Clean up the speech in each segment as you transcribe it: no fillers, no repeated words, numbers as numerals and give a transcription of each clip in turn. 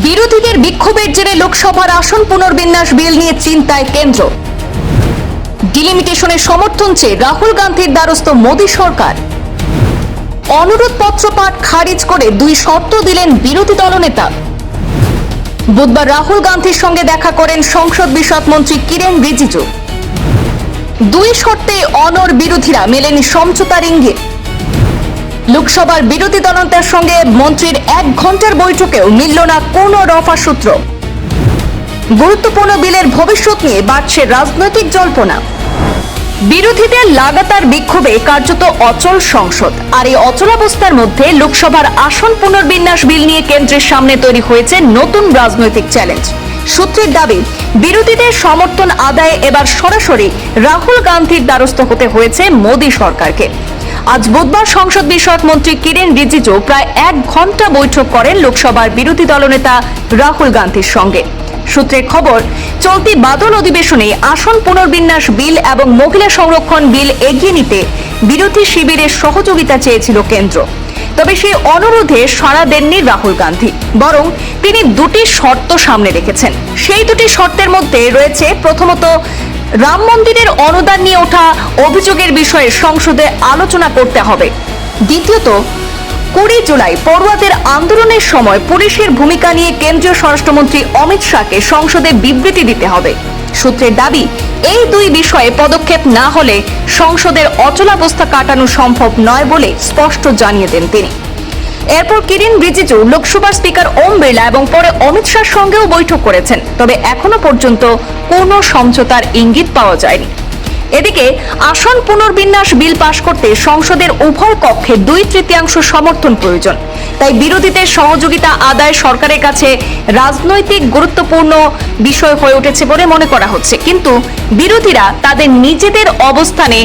বিরোধীদের বিক্ষোভের জেরে লোকসভার আসন পুনর্বিন্যাস বিল নিয়ে চিন্তায় কেন্দ্র। ডিলিমিটেশনের সমর্থন চেয়ে রাহুল গান্ধীর দ্বারস্থ মোদী সরকার। অনুরোধ পত্র পাঠ খারিজ করে 2 শর্ত দিলেন বিরোধী দলনেতা। বুধবার রাহুল গান্ধীর সঙ্গে দেখা করেন সংসদ বিষয়ক মন্ত্রী কিরেন রিজিজু। 2 শর্তে অনড় বিরোধীরা মেলেনি সমঝোতার ইঙ্গিত। লোকসভার বিরোধী দলনেতার সঙ্গে মন্ত্রীর 1 ঘন্টার বৈঠকেও মিলল না কোনো রফা সূত্র। গুরুত্বপূর্ণ বিলের ভবিষ্যৎ নিয়ে বাড়ছে রাজনৈতিক জল্পনা। বিরোধীদের লাগাতার বিক্ষোভে কার্যত অচল সংসদ। আর এই অচলাবস্থার মধ্যে লোকসভার আসন পুনর্বিন্যাস বিল নিয়ে কেন্দ্রের সামনে তৈরি হয়েছে নতুন রাজনৈতিক চ্যালেঞ্জ। সূত্রের দাবি, বিরোধীদের সমর্থন আদায়ে এবার সরাসরি রাহুল গান্ধীর দ্বারস্থ হতে হয়েছে মোদী সরকারকে। আজ বুধবার সংসদ বিষয়ক মন্ত্রী কিরেন রিজিজু প্রায় 1 ঘন্টা বৈঠক করেন লোকসভার বিরোধী দলনেতা রাহুল গান্ধীর সঙ্গে। সূত্রের খবর, চলতি বাদল অধিবেশনে আসন পুনর্বিন্যাস বিল এবং মহিলা সংরক্ষণ বিল এগিয়ে নিতে বিরোধী শিবিরের সহযোগিতা চেয়েছিল কেন্দ্র। তবে সেই অনুরোধে সাড়া দেননি রাহুল গান্ধী, বরং তিনি 2টি শর্ত সামনে রেখেছেন। সেই 2টি শর্তের মধ্যে রয়েছে, প্রথমত, রাম মন্দিরের অনুদান নিয়ে ওঠা অভিযোগের বিষয়ে সংসদে আলোচনা করতে হবে। দ্বিতীয়ত, 20 জুলাই পড়ুয়াদের আন্দোলনের সময় পুলিশের ভূমিকা নিয়ে কেন্দ্রীয় স্বরাষ্ট্রমন্ত্রী অমিত শাহকে সংসদে বিবৃতি দিতে হবে। সূত্রের দাবি, এই 2 বিষয়ে পদক্ষেপ না হলে সংসদের অচলাবস্থা কাটানো সম্ভব নয় বলে স্পষ্ট জানিয়ে দেন তিনি। এরপর কিরেন রিজিজু লোকসভার স্পিকার ওম বিড়লা এবং পরে অমিত শাহর সঙ্গেও বৈঠক করেছেন। তবে এখনো পর্যন্ত কোনো সমঝোতার ইঙ্গিত পাওয়া যায়নি। এদিকে আসন পুনর্বিন্যাস বিল পাশ করতে সংসদের উভয় কক্ষে 2/3 সমর্থন প্রয়োজন। তাই বিরোধীদের সহযোগিতা আদায় সরকারের কাছে রাজনৈতিক গুরুত্বপূর্ণ বিষয় হয়ে উঠেছে বলে মনে করা হচ্ছে। কিন্তু বিরোধীরা তাদের নিজেদের অবস্থানে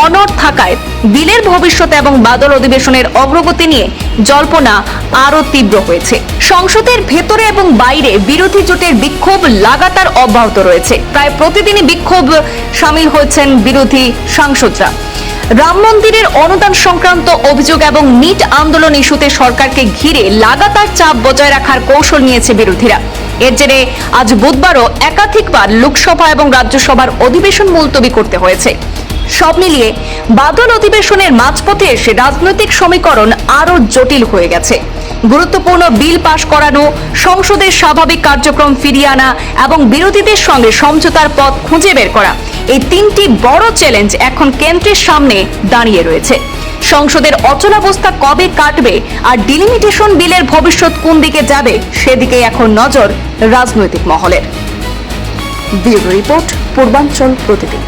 অনড় থাকায় বিলের ভবিষ্যৎ এবং বাদল অধিবেশনের অগ্রগতি নিয়ে জল্পনা আরো তীব্র হয়েছে। সংসদের ভেতরে এবং বাইরে বিরোধী জোটের বিক্ষোভ লাগাতার অব্যাহত রয়েছে। প্রায় প্রতিদিনই বিক্ষোভ সামিল হয়েছেন বিরোধী সাংসদরা। রাম মন্দিরের অনুদান সংক্রান্ত অভিযোগ এবং নিট আন্দোলন ইস্যুতে সরকারকে ঘিরে লাগাতার চাপ বজায় রাখার কৌশল নিয়েছে বিরোধীরা। এর জেরে আজ বুধবারও একাধিকবার লোকসভা এবং রাজ্যসভার অধিবেশন মুলতবি করতে হয়েছে। সব মিলিয়ে বাদল অধিবেশনের মাঝপথে এসে রাজনৈতিক সমীকরণ আরো জটিল হয়ে গেছে। গুরুত্বপূর্ণ বিল পাশ করানো, সংসদের স্বাভাবিক কার্যক্রম ফিরিয়ে আনা এবং বিরোধীদের সঙ্গে সমঝোতার পথ খুঁজে বের করা, এই 3টি বড় চ্যালেঞ্জ এখন কেন্দ্রের সামনে দাঁড়িয়ে রয়েছে। সংসদের অচলাবস্থা কবে কাটবে আর ডিলিমিটেশন বিলের ভবিষ্যৎ কোন দিকে যাবে, সেদিকে এখন নজর রাজনৈতিক মহলের। ব্যুরো রিপোর্ট, পূর্বাঞ্চল প্রতিদিন।